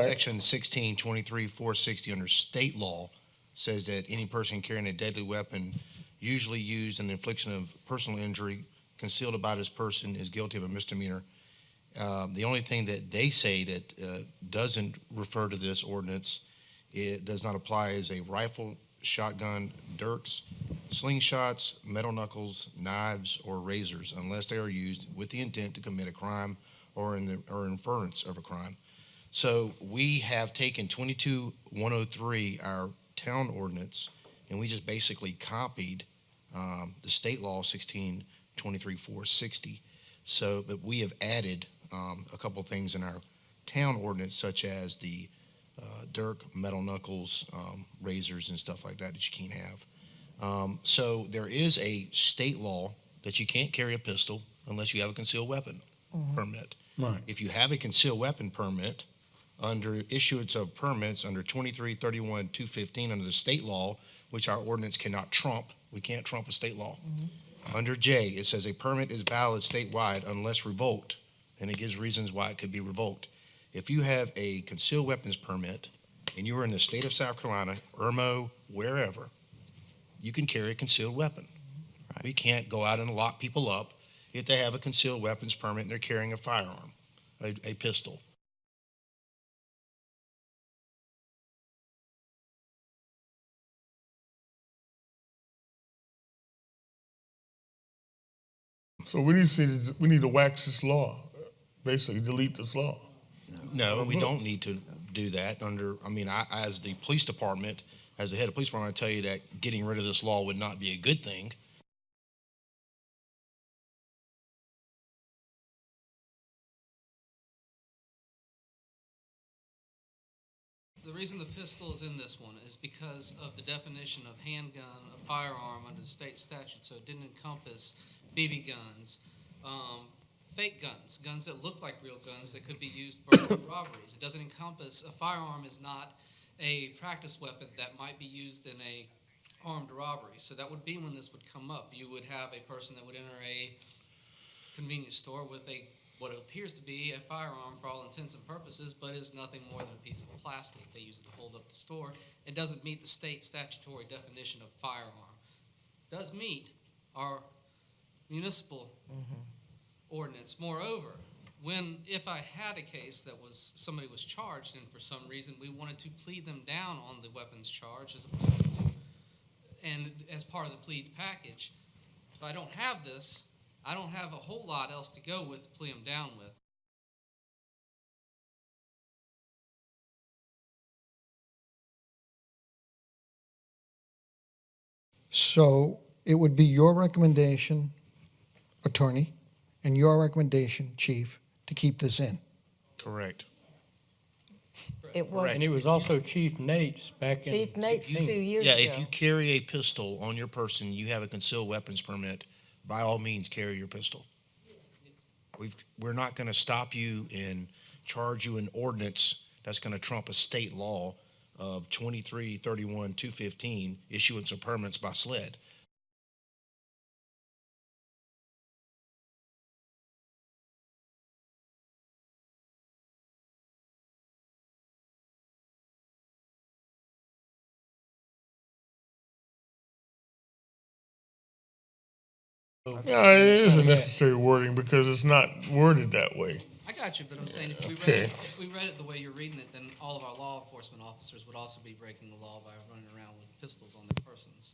Section 1623-460 under state law says that any person carrying a deadly weapon usually used in the infliction of personal injury concealed about his person is guilty of a misdemeanor. The only thing that they say that doesn't refer to this ordinance, it does not apply, is a rifle, shotgun, dirks, slingshots, metal knuckles, knives, or razors, unless they are used with the intent to commit a crime or in furtherance of a crime. So we have taken 22-103, our town ordinance, and we just basically copied the state law 1623-460. So, but we have added a couple things in our town ordinance, such as the dirk, metal knuckles, razors, and stuff like that you can't have. So there is a state law that you can't carry a pistol unless you have a concealed weapon permit. Right. If you have a concealed weapon permit, under issuance of permits under 23-31-215 under the state law, which our ordinance cannot trump, we can't trump a state law. Under J, it says a permit is valid statewide unless revoked, and it gives reasons why it could be revoked. If you have a concealed weapons permit and you are in the state of South Carolina, Irmo, wherever, you can carry a concealed weapon. Right. We can't go out and lock people up if they have a concealed weapons permit and they're carrying a firearm, a pistol. So we need to wax this law, basically delete this law. No, we don't need to do that I, as the police department, as the head of police department, I tell you that getting rid of this law would not be a good thing. The reason the pistol is in this one is because of the definition of handgun, a firearm under the state statute, so it didn't encompass BB guns, fake guns, guns that look like real guns that could be used for robberies. It doesn't encompass, a firearm is not a practice weapon that might be used in a armed robbery. So that would be when this would come up. You would have a person that would enter a convenience store with what appears to be a firearm for all intents and purposes, but is nothing more than a piece of plastic. They use it to hold up the store. It doesn't meet the state statutory definition of firearm. It does meet our municipal ordinance. Moreover, if I had a case that somebody was charged and for some reason we wanted to plead them down on the weapons charge and as part of the plead package, if I don't have this, I don't have a whole lot else to go with to plea them down with. So it would be your recommendation, attorney, and your recommendation, chief, to keep this in. Correct. It was And it was also Chief Nate's back in. Chief Nate's 2 years Yeah, ago. if you carry a pistol on your person, you have a concealed weapons permit, by all means, carry your pistol. We're not going to stop you and charge you an ordinance that's going to trump a state law of 23-31-215, issuance of permits by SLED. Yeah, it isn't necessary wording because it's not worded that way. I got you, but I'm saying if Okay. we read it the way you're reading it, then all of our law enforcement officers would also be breaking the law by running around with pistols on their persons.